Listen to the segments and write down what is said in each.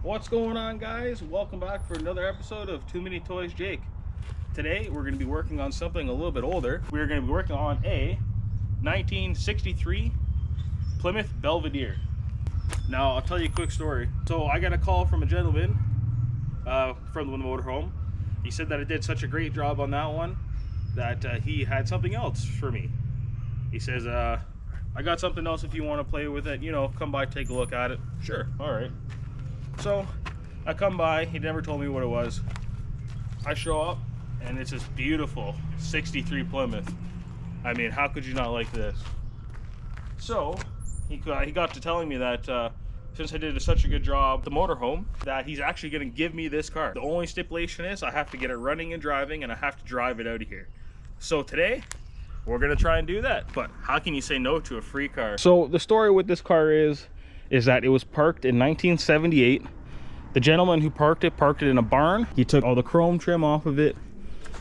What's going on, guys? Welcome back for another episode of Too Many Toys Jake. Today we're going to be working on something a little bit older. We're going to be working on a 1963 Plymouth Belvedere. Now I'll tell you a quick story. So I got a call from a gentleman from the motorhome. He said that I did such a great job on that one that he had something else for me. He says, I got something else if you want to play with it, you know, come by, take a look at it. Sure, all right. So I come by, he never told me what it was. I show up and it's this beautiful 63 Plymouth. I mean, how could you not like this? So he got to telling me that since I did such a good job at the motorhome, that he's actually going to give me this car. The only stipulation is I have to get it running and driving, and I have to drive it out of here. So today we're going to try and do that. But how can you say no to a free car? So the story with this car is that it was parked in 1978. The gentleman who parked it in a barn. He took all the chrome trim off of it,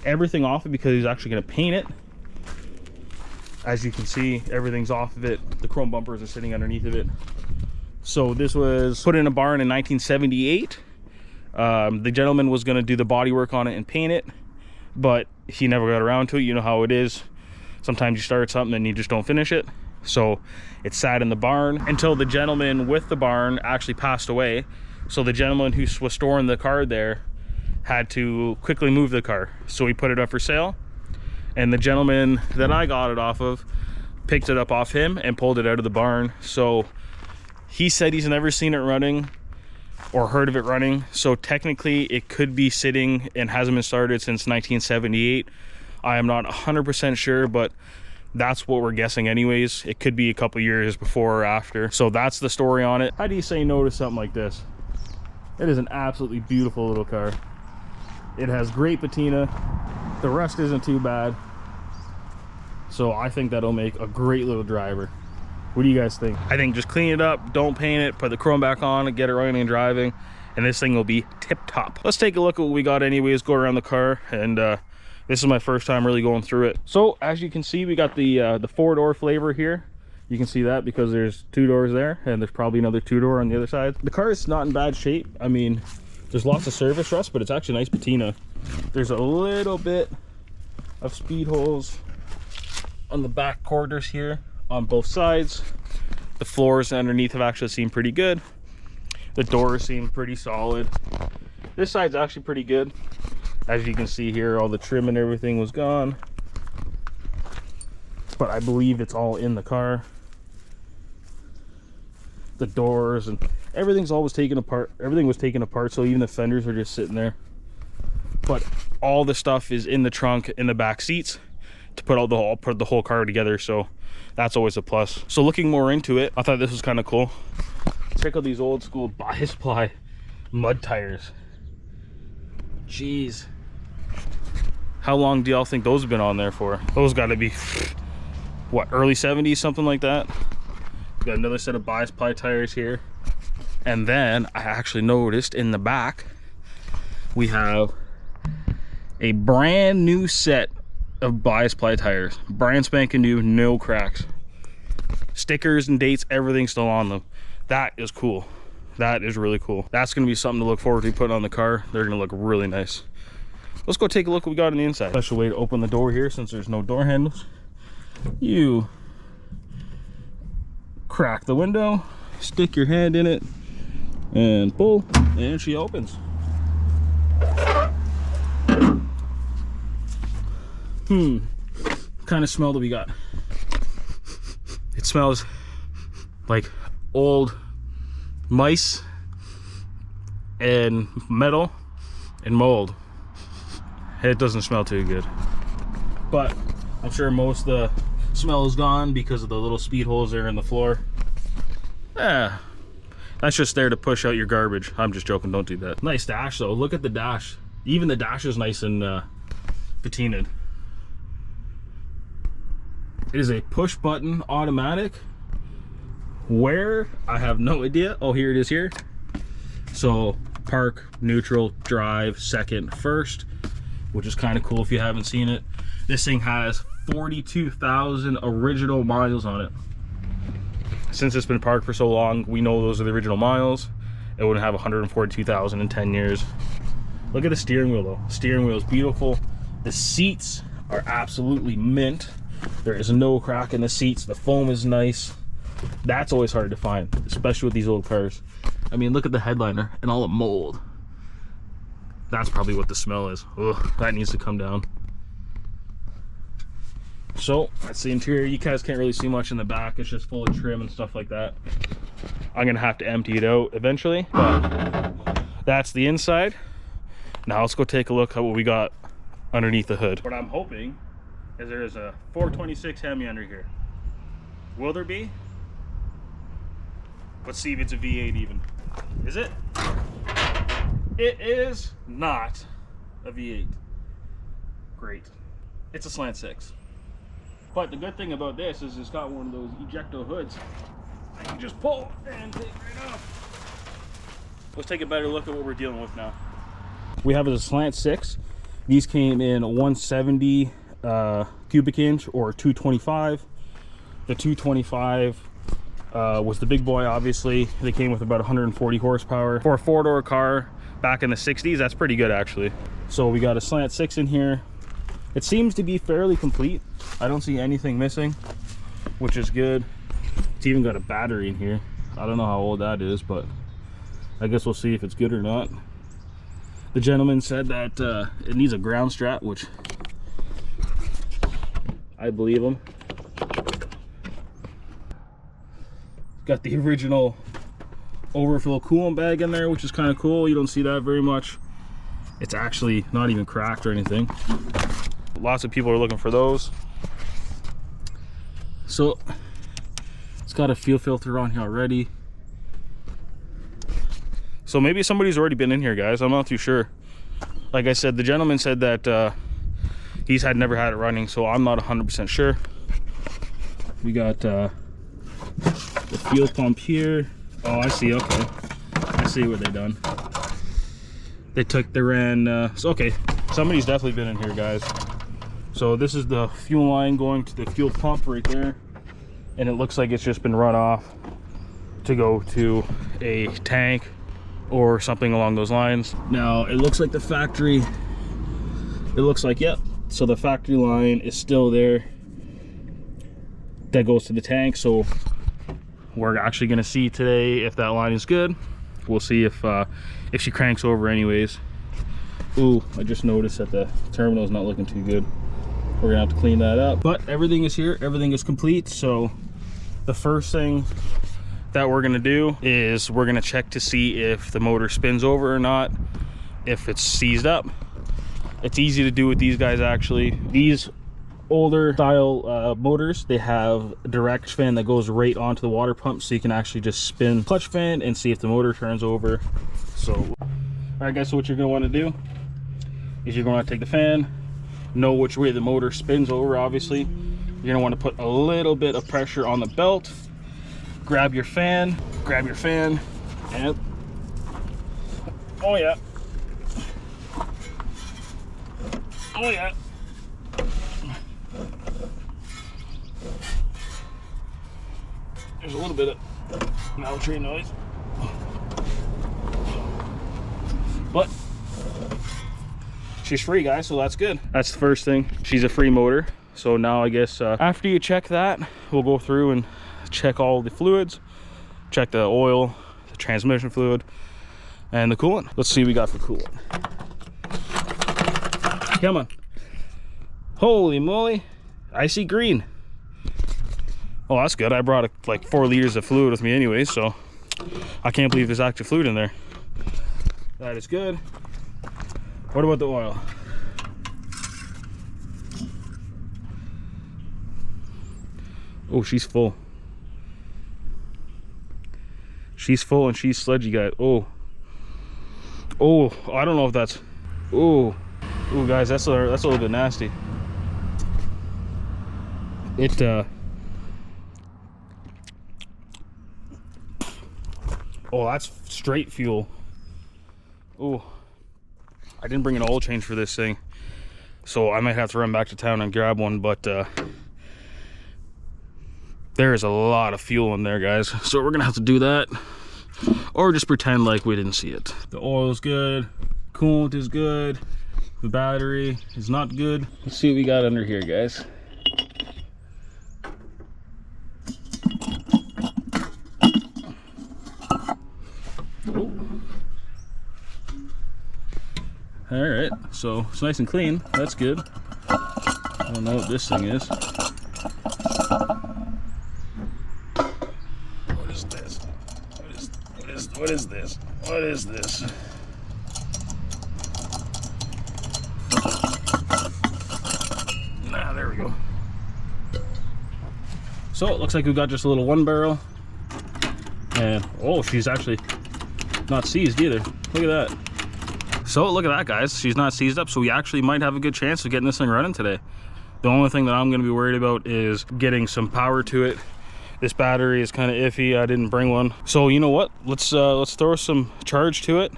everything off it, because he's actually going to paint it. As you can see, everything's off of it. The chrome bumpers are sitting underneath of it. So this was put in a barn in 1978. The gentleman was going to do the body work on it and paint it, but he never got around to it. You know how it is. Sometimes you start something and you just don't finish it. So it sat in the barn until the gentleman with the barn actually passed away. So the gentleman who was storing the car there had to quickly move the car. So he put it up for sale. And the gentleman that I got it off of picked it up off him and pulled it out of the barn. So he said he's never seen it running or heard of it running. So technically it could be sitting and hasn't been started since 1978. I am not 100% sure, but that's what we're guessing anyways. It could be a couple years before or after. So that's the story on it. How do you say no to something like this? It is an absolutely beautiful little car. It has great patina. The rust isn't too bad. So I think that'll make a great little driver. What do you guys think? I think just clean it up, don't paint it, put the chrome back on and get it running and driving, and this thing will be tip top. Let's take a look at what we got anyways, go around the car, and this is my first time really going through it. So as you can see, we got the 4-door flavor here. You can see that because there's 2 doors there, and there's probably another 2-door on the other side. The car is not in bad shape. I mean, there's lots of surface rust, but it's actually nice patina. There's a little bit of speed holes on the back quarters here on both sides. The floors underneath have actually seemed pretty good. The doors seem pretty solid. This side's actually pretty good. As you can see here, all the trim and everything was gone, but I believe it's all in the car. The doors and everything's always taken apart. Everything was taken apart, so even the fenders are just sitting there. But all the stuff is in the trunk, in the back seats, to put the whole car together. So that's always a plus. So looking more into it, I thought this was kind of cool. Check out these old school bias ply mud tires. Jeez, how long do y'all think those have been on there for? Those got to be what, early 70s, something like that. Got another set of bias ply tires here, and then I actually noticed in the back we have a brand new set of bias ply tires, brand spanking new, no cracks, stickers and dates, everything still on them. That is cool. That is really cool. That's going to be something to look forward to putting on the car. They're going to look really nice. Let's go take a look what we got on the inside. Special way to open the door here, since there's no door handles. You crack the window, stick your hand in it, and pull, and she opens. What kind of smell do we got? It smells like old mice and metal and mold. It doesn't smell too good, but I'm sure most of the smell is gone because of the little speed holes there in the floor. Yeah, that's just there to push out your garbage. I'm just joking, don't do that. Nice dash though. Look at the dash. Even the dash is nice and patinaed. It is a push button automatic. Where? I have no idea. Oh, here it is here. So park, neutral, drive, second, first, which is kind of cool if you haven't seen it. This thing has 42,000 original miles on it. Since it's been parked for so long, we know those are the original miles. it wouldn't have 142,000 in 10 years. Look at the steering wheel though. Steering wheel is beautiful. The seats are absolutely mint. There is no crack in the seats. The foam is nice. That's always hard to find, especially with these old cars. I mean, look at the headliner and all the mold. That's probably what the smell is. Ugh, that needs to come down. So that's the interior. You guys can't really see much in the back. It's just full of trim and stuff like that. I'm gonna have to empty it out eventually, but that's the inside. Now let's go take a look at what we got underneath the hood. What I'm hoping is there's a 426 Hemi under here. Will there be? Let's see if it's a V8 even. Is it? It is not a V8. Great. It's a slant 6. But the good thing about this is it's got one of those ejecto hoods. I can just pull and take right off. Let's take a better look at what we're dealing with now. We have a slant 6. These came in 170 cubic inch or 225. The 225 was the big boy, obviously. They came with about 140 horsepower. For a 4-door car back in the 60s, that's pretty good actually. So we got a slant 6 in here. It seems to be fairly complete. I don't see anything missing, which is good. It's even got a battery in here. I don't know how old that is, but I guess we'll see if it's good or not. The gentleman said that it needs a ground strap, which I believe him. Got the original overflow coolant bag in there, which is kind of cool. You don't see that very much. It's actually not even cracked or anything. Lots of people are looking for those. So it's got a fuel filter on here already. So maybe somebody's already been in here, guys. I'm not too sure. Like I said, the gentleman said that he's never had it running, so I'm not 100% sure. We got the fuel pump here. Oh, I see. Okay, I see what they done. They ran. So okay, somebody's definitely been in here, guys. So this is the fuel line going to the fuel pump right there, and it looks like it's just been run off to go to a tank or something along those lines. Now it looks like the factory, it looks like, yep, so the factory line is still there that goes to the tank. So we're actually going to see today if that line is good. We'll see if she cranks over anyways. Ooh, I just noticed that the terminal is not looking too good. We're gonna have to clean that up, but everything is here, everything is complete. So the first thing that we're gonna do is we're gonna check to see if the motor spins over or not, if it's seized up. It's easy to do with these guys actually. These older style motors, they have a direct fan that goes right onto the water pump, so you can actually just spin clutch fan and see if the motor turns over. So all right guys, so what you're gonna want to do is you're gonna want to take the fan, know which way the motor spins over. Obviously you're gonna want to put a little bit of pressure on the belt, grab your fan, and oh yeah, there's a little bit of maltree noise, but she's free, guys, so that's good. That's the first thing. She's a free motor. So now I guess after you check that, we'll go through and check all the fluids, check the oil, the transmission fluid, and the coolant. Let's see what we got for coolant. Come on. Holy moly, I see green. Oh, that's good. I brought like 4 liters of fluid with me anyway, so I can't believe there's actual fluid in there. That is good. What about the oil? Oh, she's full. She's full and she's sludgy, guys. Oh, I don't know if that's. Oh, guys, that's a little bit nasty. Oh, that's straight fuel. Oh, I didn't bring an oil change for this thing, so I might have to run back to town and grab one, but there is a lot of fuel in there, guys, so we're gonna have to do that. or just pretend like we didn't see it. The oil's good, coolant is good, the battery is not good. Let's see what we got under here, guys. All right, so it's nice and clean. That's good. I don't know what this thing is. What is this? What is this? What is this? Nah, there we go. So it looks like we've got just a little one barrel. And oh, she's actually not seized either. Look at that. So look at that, guys. She's not seized up, so we actually might have a good chance of getting this thing running today. The only thing that I'm going to be worried about is getting some power to it. This battery is kind of iffy. I didn't bring one. So you know what? Let's throw some charge to it.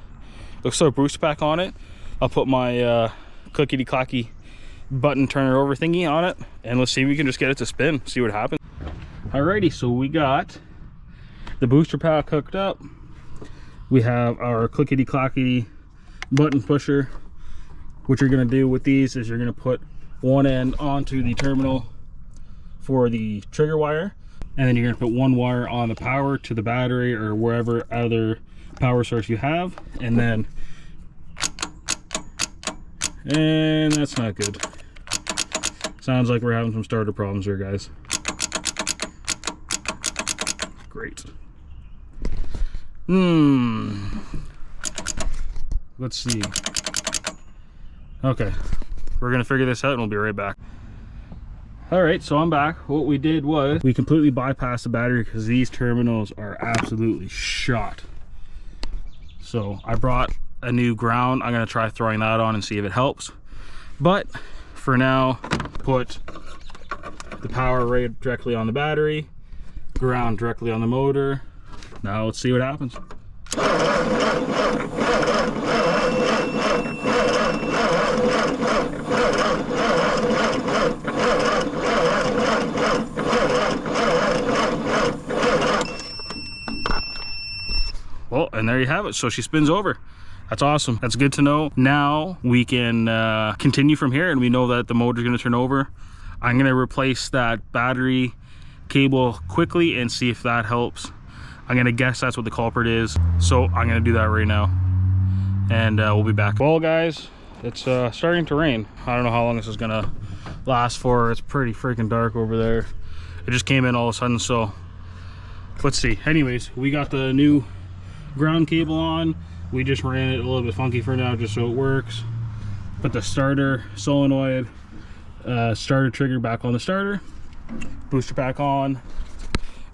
Let's throw a booster pack on it. I'll put my clickety clacky button turner over thingy on it, and let's see if we can just get it to spin. See what happens. Alrighty, so we got the booster pack hooked up. We have our clickety clacky button pusher. What you're going to do with these is you're going to put one end onto the terminal for the trigger wire, and then you're going to put one wire on the power to the battery or wherever other power source you have, and that's not good. Sounds like we're having some starter problems here, guys. Great. Let's see. Okay, we're gonna figure this out and we'll be right back. All right, so I'm back. What we did was we completely bypassed the battery because these terminals are absolutely shot. So I brought a new ground. I'm gonna try throwing that on and see if it helps. But for now, put the power right directly on the battery, ground directly on the motor. Now let's see what happens. Well, and there you have it. So she spins over. That's awesome. That's good to know. Now we can continue from here, and we know that the motor's going to turn over. I'm going to replace that battery cable quickly and see if that helps. I'm going to guess that's what the culprit is. So I'm going to do that right now, and we'll be back. Well, guys, it's starting to rain. I don't know how long this is going to last for. It's pretty freaking dark over there. It just came in all of a sudden, so let's see. Anyways, we got the new ground cable on. We just ran it a little bit funky for now just so it works. Put the starter solenoid starter trigger back on the starter, booster pack on.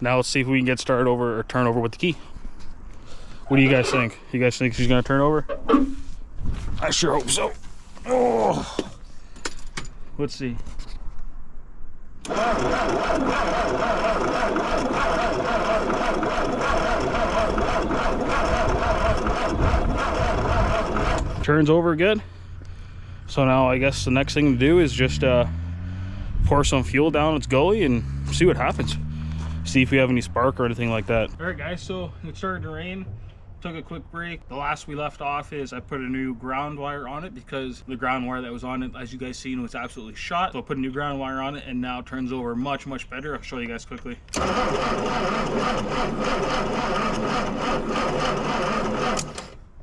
Now let's see if we can get started over or turn over with the key. What do you guys think? You guys think she's gonna turn over? I sure hope so. Oh, let's see. Turns over good. So now I guess the next thing to do is just pour some fuel down its gully and see what happens. See if we have any spark or anything like that. All right, guys, so it started to rain. Took a quick break. The last we left off is I put a new ground wire on it because the ground wire that was on it, as you guys seen, was absolutely shot. So I put a new ground wire on it, and now it turns over much, much better. I'll show you guys quickly.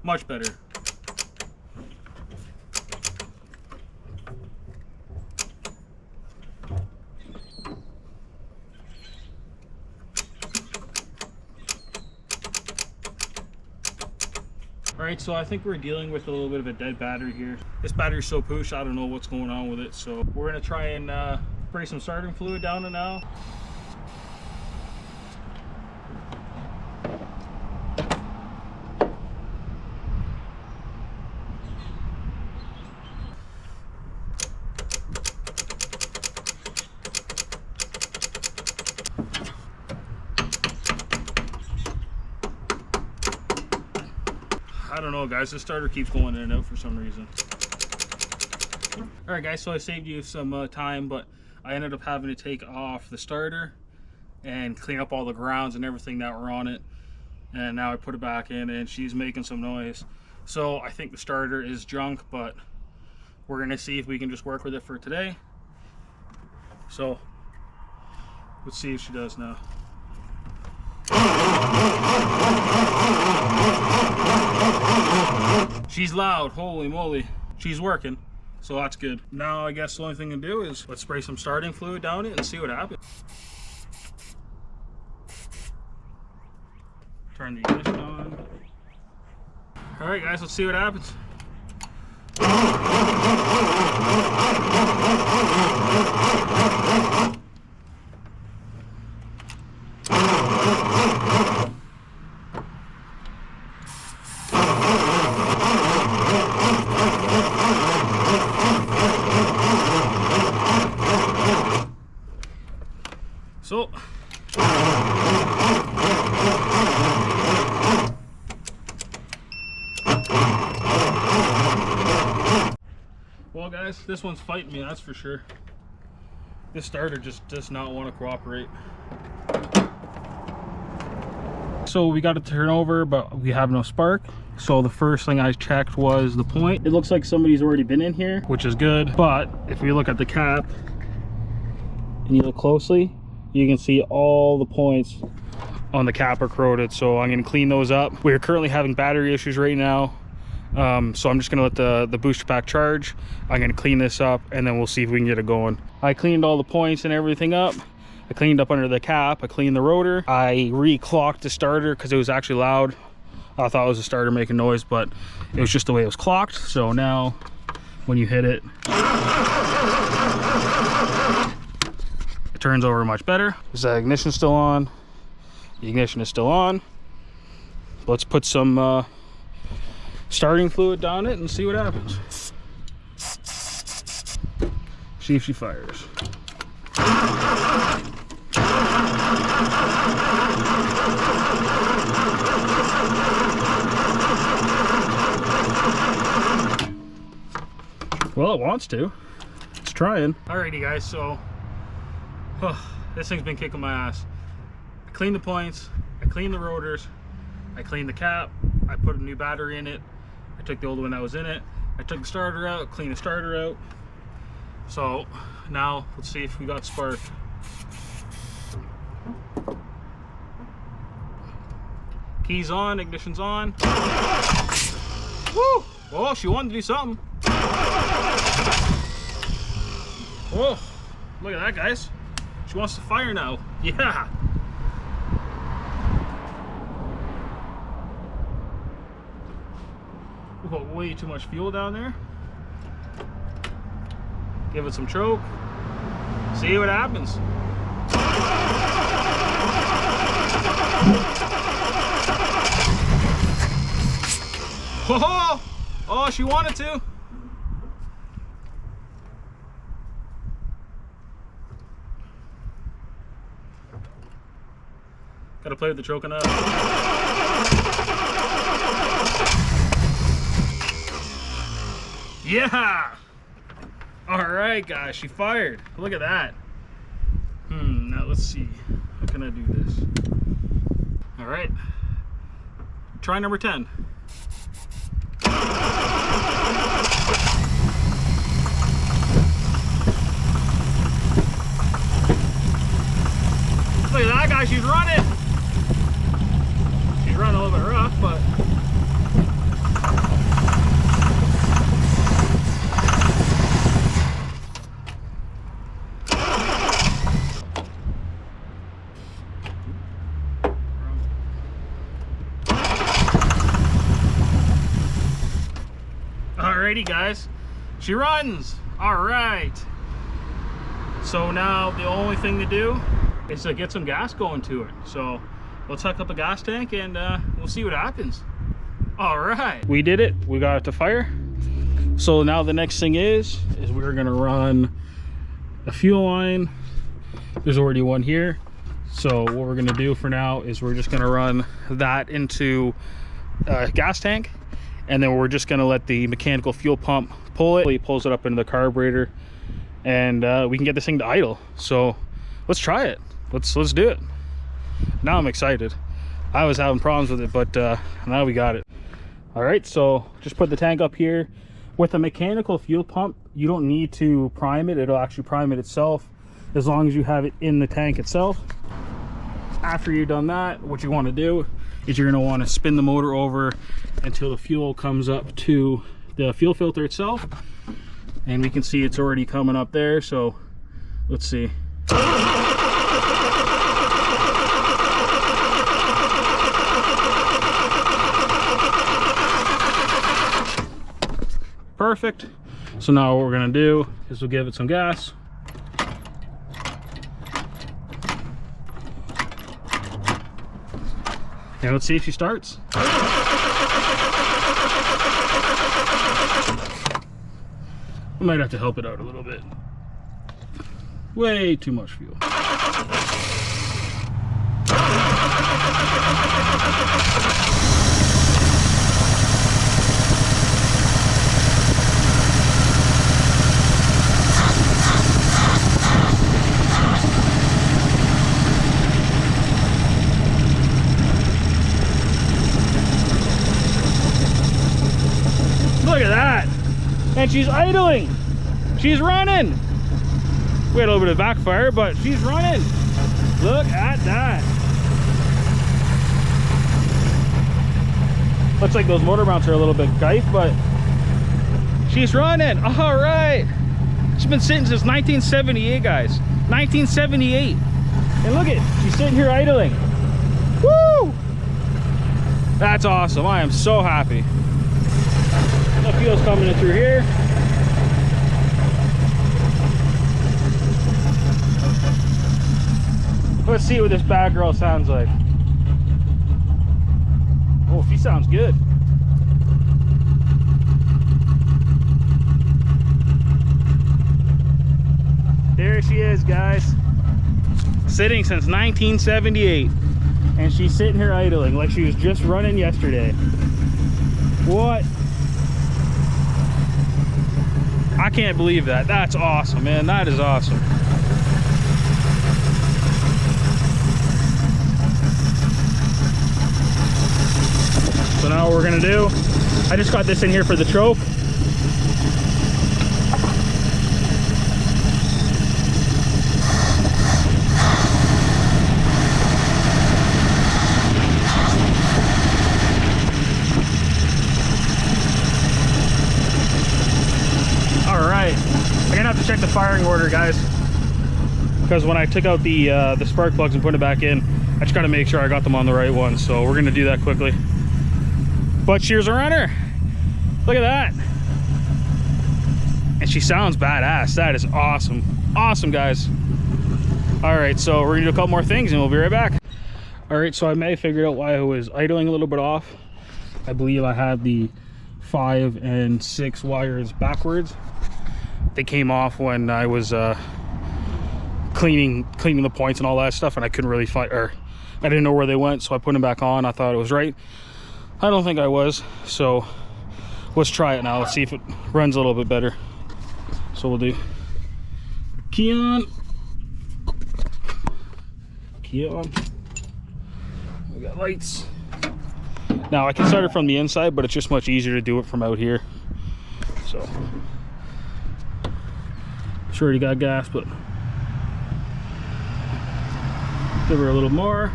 Much better. All right, so I think we're dealing with a little bit of a dead battery here. This battery's so poosh, I don't know what's going on with it. So we're gonna try and spray some starting fluid down it now. I don't know, guys, this starter keeps going in and out for some reason. All right, guys, so I saved you some time, but I ended up having to take off the starter and clean up all the grounds and everything that were on it. and now I put it back in and she's making some noise. So I think the starter is junk, but we're gonna see if we can just work with it for today. So let's see if she does now. She's loud, holy moly. She's working, so that's good. Now I guess the only thing to do is let's spray some starting fluid down it and see what happens. Turn the ignition on. All right guys, let's see what happens. So well guys, this one's fighting me, that's for sure. This starter just does not want to cooperate. So we got it to turn over, but we have no spark. So the first thing I checked was the point. It looks like somebody's already been in here, which is good. But if we look at the cap and you look closely, you can see all the points on the cap are corroded. So I'm going to clean those up. We're currently having battery issues right now. So I'm just going to let the booster pack charge. I'm going to clean this up and then we'll see if we can get it going. I cleaned all the points and everything up. I cleaned up under the cap. I cleaned the rotor. I re-clocked the starter because it was actually loud. I thought it was a starter making noise, but it was just the way it was clocked. So now when you hit it, it turns over much better. Is the ignition still on? The ignition is still on. Let's put some starting fluid down it and see what happens. See if she fires. Well, it wants to. It's trying. Alrighty guys, so this thing's been kicking my ass. I cleaned the points, I cleaned the rotors, I cleaned the cap, I put a new battery in it, I took the old one that was in it, I took the starter out, cleaned the starter out. So now let's see if we got spark. Keys on, ignition's on. Woo! Oh, she wanted to do something. Oh, look at that, guys. She wants to fire now. Yeah. We put way too much fuel down there. Give it some choke. See what happens. Oh, oh, she wanted to. Gotta play with the choking up. Yeah! Alright guys, she fired. Look at that. Now let's see. How can I do this? Alright. Try number 10. Look at that guy, she's running. She's running a little bit rough, but alrighty guys, she runs. Alright, so now the only thing to do is to get some gas going to it. So let's hook up a gas tank and we'll see what happens. Alright, we did it. We got it to fire. So now the next thing is we're gonna run a fuel line. There's already one here. So what we're gonna do for now is we're just gonna run that into a gas tank, and then we're just gonna let the mechanical fuel pump pull it. He pulls it up into the carburetor, and we can get this thing to idle. So let's try it. Let's do it. Now I'm excited. I was having problems with it, but now we got it. All right, so just put the tank up here. With a mechanical fuel pump, you don't need to prime it. It'll actually prime it itself as long as you have it in the tank itself. After you've done that, what you want to do is you're going to want to spin the motor over until the fuel comes up to the fuel filter itself. And we can see it's already coming up there, so let's see. Perfect. So now what we're gonna do is we'll give it some gas. And let's see if she starts. We might have to help it out a little bit. Way too much fuel. Look at that. And she's idling. She's running. We had a little bit of backfire, but she's running. Look at that. Looks like those motor mounts are a little bit gife, but she's running. All right. She's been sitting since 1978, guys. 1978. And look at, she's sitting here idling. Woo! That's awesome. I am so happy. The fuel's coming in through here. Let's see what this bad girl sounds like. Oh, she sounds good. There she is, guys. Sitting since 1978. And she's sitting here idling like she was just running yesterday. What? I can't believe that. That's awesome, man. That is awesome. So now what we're gonna do, I just got this in here for the trope. I'm gonna have to check the firing order, guys, because when I took out the spark plugs and put it back in, I just got to make sure I got them on the right one. So we're gonna do that quickly. But she's a runner. Look at that. And she sounds badass. That is awesome. Awesome, guys. All right, so we're gonna do a couple more things and we'll be right back. All right, so I may have figured out why I was idling a little bit off. I believe I had the 5 and 6 wires backwards. They came off when I was cleaning the points and all that stuff, and I couldn't really find, or I didn't know where they went, so I put them back on. I thought it was right. I don't think I was, so let's try it now. Let's see if it runs a little bit better. So we'll do key on. We got lights. Now I can start it from the inside, but it's just much easier to do it from out here. So sure you got gas, but give her a little more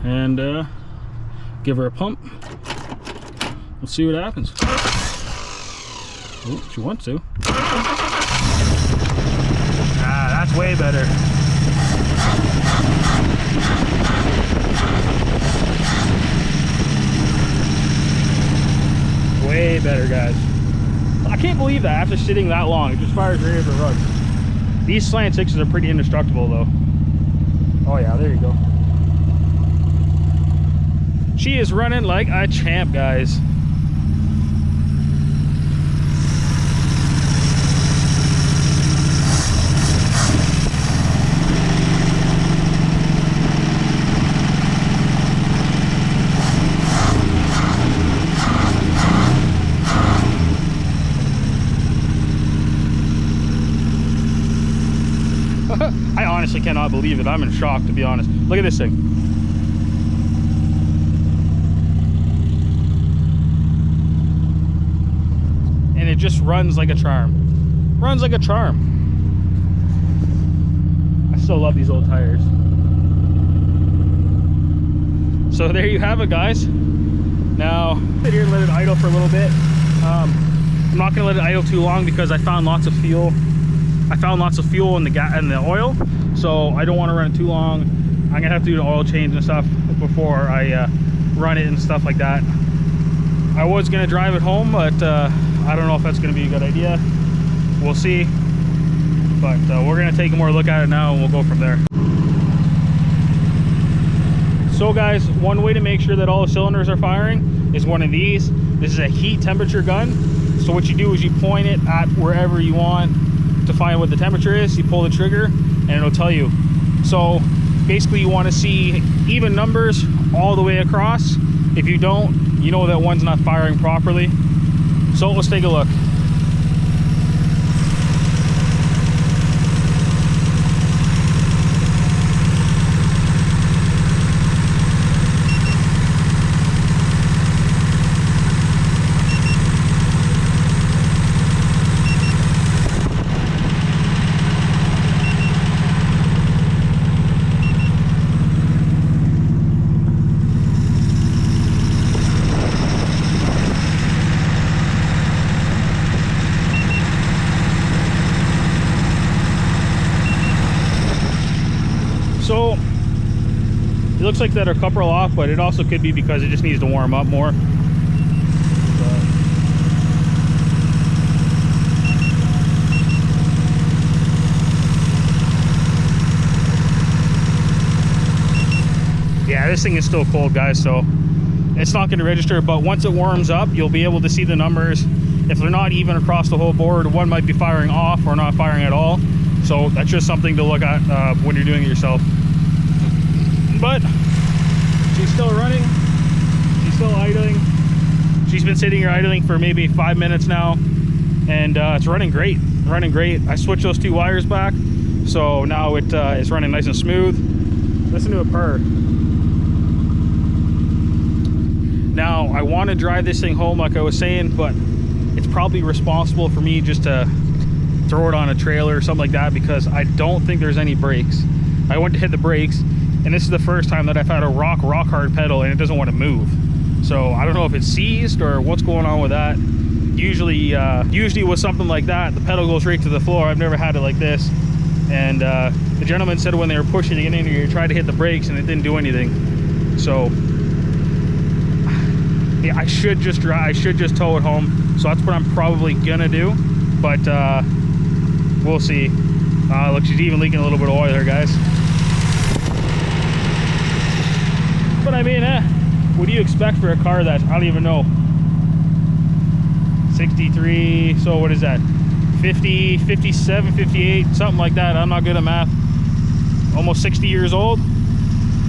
and give her a pump. Let's see what happens. Oh, she wants to. Ah, that's way better. Way better, guys. I can't believe that after sitting that long, it just fires right over the rug. These slant 6s are pretty indestructible though. Oh yeah, there you go. She is running like a champ, guys. I honestly cannot believe it. I'm in shock, to be honest. Look at this thing. and it just runs like a charm. Runs like a charm. I still love these old tires. So there you have it, guys. Now, sit here and let it idle for a little bit. I'm not gonna let it idle too long because I found lots of fuel. I found lots of fuel in the oil, so I don't want to run it too long. I'm gonna have to do an oil change and stuff before I run it and stuff like that. I was gonna drive it home, but I don't know if that's gonna be a good idea. We'll see. But we're gonna take a more look at it now, and we'll go from there. So guys, one way to make sure that all the cylinders are firing is one of these. This is a heat temperature gun. So what you do is you point it at wherever you want to find what the temperature is. You pull the trigger and it'll tell you. So basically you want to see even numbers all the way across. If you don't, you know that one's not firing properly. So let's take a look. So it looks like that our couple off, but it also could be because it just needs to warm up more. Yeah, this thing is still cold, guys, so it's not going to register, but once it warms up, you'll be able to see the numbers. If they're not even across the whole board, one might be firing off or not firing at all. So that's just something to look at when you're doing it yourself. But she's still running, she's still idling. She's been sitting here idling for maybe 5 minutes now, and it's running great, I switched those two wires back, so now it's running nice and smooth. Listen to it purr. Now I want to drive this thing home like I was saying, but it's probably responsible for me just to throw it on a trailer or something like that, because I don't think there's any brakes. I went to hit the brakes, and this is the first time that I've had a rock hard pedal and it doesn't want to move. So I don't know if it's seized or what's going on with that. Usually with something like that, the pedal goes right to the floor. I've never had it like this. And the gentleman said when they were pushing it in here, you tried to hit the brakes and it didn't do anything. So yeah, I should just tow it home. So that's what I'm probably gonna do. But we'll see. Look, she's even leaking a little bit of oil there, guys. But I mean, what do you expect for a car that, I don't even know, 63, so what is that, 50, 57, 58, something like that. I'm not good at math. Almost 60 years old.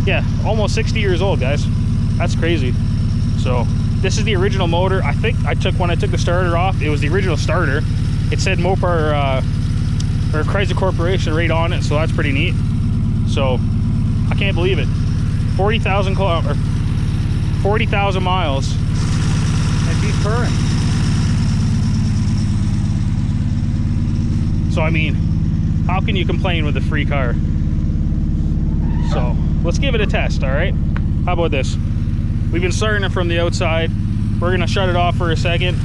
Yeah, almost 60 years old, guys. That's crazy. So this is the original motor. I think when I took the starter off, it was the original starter. It said Mopar or Chrysler Corporation right on it, so that's pretty neat. So I can't believe it. 40,000 kilometers, 40,000 miles, and she's purring. So I mean, how can you complain with a free car? So let's give it a test, all right? How about this? We've been starting it from the outside. We're gonna shut it off for a second,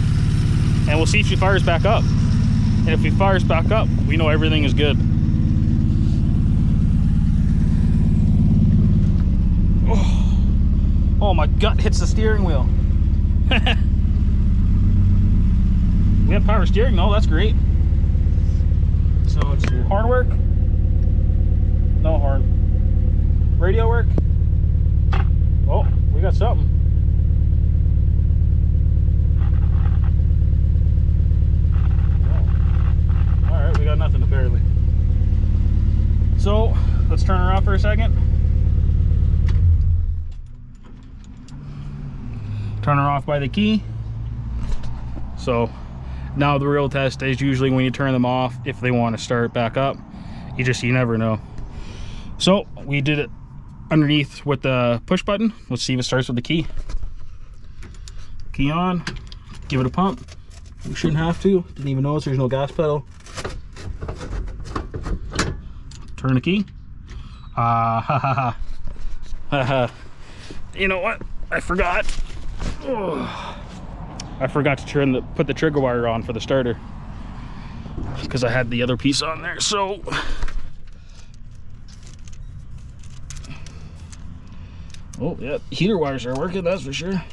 and we'll see if she fires back up. And if he fires back up, we know everything is good. Oh, my gut hits the steering wheel. We have power steering, though, that's great. So let's see. Horn work? No horn. Radio work? Oh, we got something. Oh. All right, we got nothing apparently. So let's turn her off for a second. Turn her off by the key. So now the real test is usually when you turn them off, if they want to start back up. You never know. So we did it underneath with the push button. Let's see if it starts with the key. Key on, give it a pump. We shouldn't have to. Didn't even notice there's no gas pedal. Turn the key. You know what? I forgot. I forgot to put the trigger wire on for the starter because I had the other piece on there. So oh yeah, heater wires are working, that's for sure.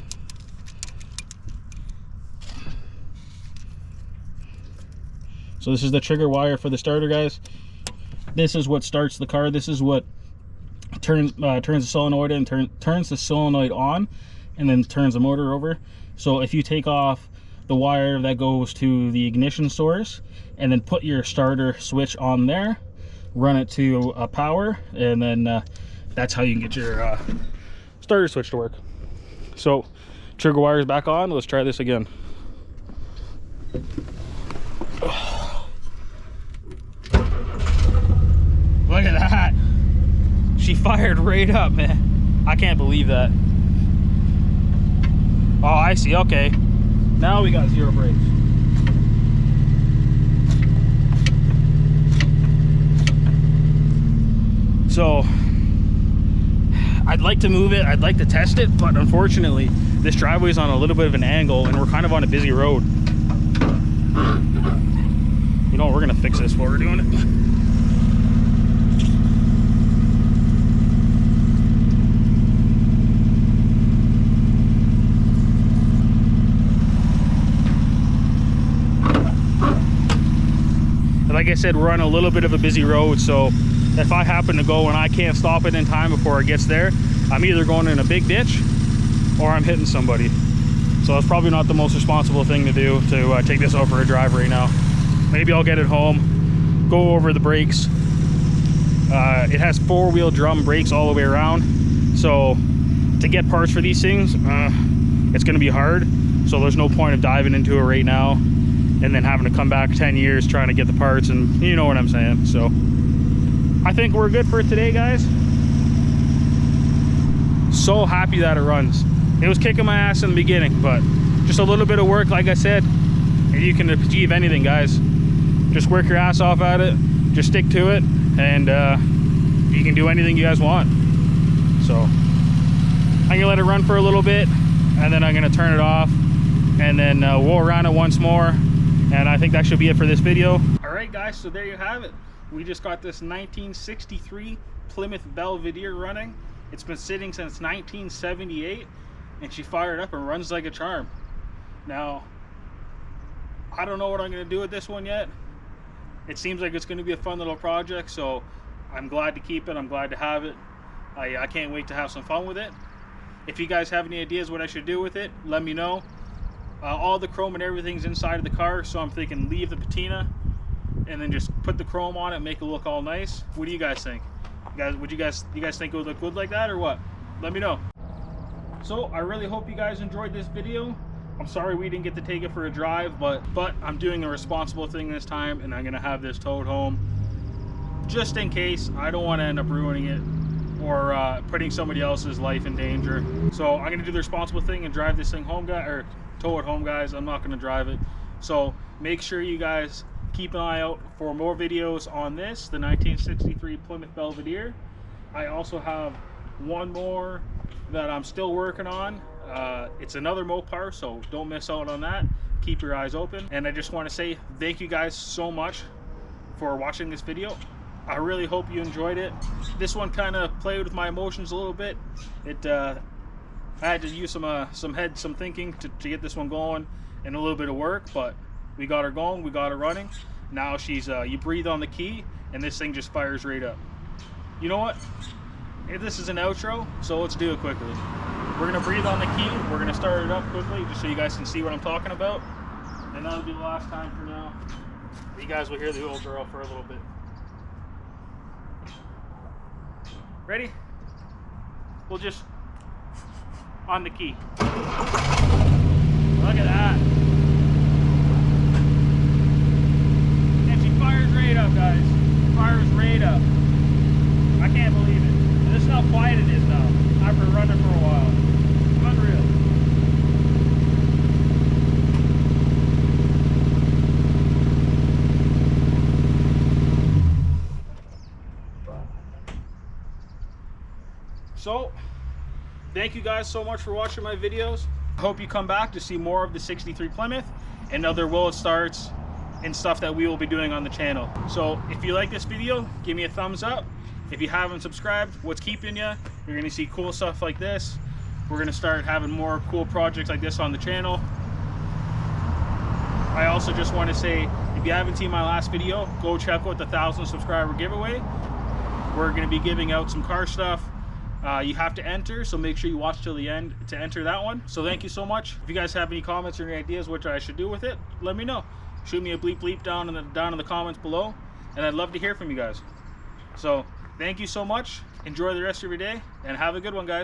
So this is the trigger wire for the starter, guys. This is what starts the car. This is what turns the solenoid and turns the solenoid on, and then turns the motor over. So if you take off the wire that goes to the ignition source and then put your starter switch on there, run it to power, and then that's how you can get your starter switch to work. So trigger wire is back on. Let's try this again. Look at that. She fired right up, man. I can't believe that. Oh, I see. Okay. Now we got zero brakes. So I'd like to move it. I'd like to test it, but unfortunately, this driveway's on a little bit of an angle and we're kind of on a busy road. You know, we're gonna fix this while we're doing it. Like I said, we're on a little bit of a busy road, so if I happen to go and I can't stop it in time before it gets there, I'm either going in a big ditch or I'm hitting somebody. So it's probably not the most responsible thing to do to take this out for a drive right now. Maybe I'll get it home, go over the brakes. It has 4-wheel drum brakes all the way around, so to get parts for these things, it's going to be hard. So there's no point of diving into it right now and then having to come back 10 years trying to get the parts, and you know what I'm saying. So I think we're good for today, guys. So happy that it runs. It was kicking my ass in the beginning, but just a little bit of work, like I said, and you can achieve anything, guys. Just work your ass off at it, just stick to it, and you can do anything you guys want. So I'm gonna let it run for a little bit, and then I'm gonna turn it off, and then we'll run it once more. And I think that should be it for this video. All right, guys, so there you have it. We just got this 1963 Plymouth Belvedere running. It's been sitting since 1978, and she fired up and runs like a charm. Now, I don't know what I'm going to do with this one yet. It seems like it's going to be a fun little project, so I'm glad to keep it. I'm glad to have it. I can't wait to have some fun with it. If you guys have any ideas what I should do with it, let me know. All the chrome and everything's inside of the car, so I'm thinking leave the patina and then just put the chrome on it, make it look all nice. What do you guys think? You guys think it would look good like that, or what? Let me know. So I really hope you guys enjoyed this video. I'm sorry we didn't get to take it for a drive, but I'm doing a responsible thing this time, and I'm gonna have this towed home just in case. I don't want to end up ruining it or putting somebody else's life in danger. So I'm gonna do the responsible thing and drive this thing home, guys, or tow it home, guys. I'm not gonna drive it. So make sure you guys keep an eye out for more videos on this, the 1963 Plymouth Belvedere. I also have one more that I'm still working on. It's another Mopar, so don't miss out on that. Keep your eyes open. And I just want to say thank you guys so much for watching this video. I really hope you enjoyed it. This one kind of played with my emotions a little bit. I had to use some thinking to get this one going, and a little bit of work, but we got her going, we got her running. Now she's you breathe on the key and this thing just fires right up. You know what? This is an outro, so let's do it quickly. We're gonna breathe on the key, we're gonna start it up quickly just so you guys can see what I'm talking about, and that'll be the last time for now. You guys will hear the old girl for a little bit. Ready? We'll just on the key. Look at that. And she fires right up, guys. Fires right up. I can't believe it. And this is how quiet it is now after running for a while. Unreal. So thank you guys so much for watching my videos. I hope you come back to see more of the 63 Plymouth and other Willet starts and stuff that we will be doing on the channel. So if you like this video, give me a thumbs up. If you haven't subscribed, what's keeping you? You're gonna see cool stuff like this. We're gonna start having more cool projects like this on the channel. I also just want to say, if you haven't seen my last video, go check out the 1,000 subscriber giveaway. We're gonna be giving out some car stuff. You have to enter, so make sure you watch till the end to enter that one. So thank you so much. If you guys have any comments or any ideas what I should do with it, let me know. Shoot me a bleep down in the comments below, and I'd love to hear from you guys. So thank you so much. Enjoy the rest of your day, and have a good one, guys.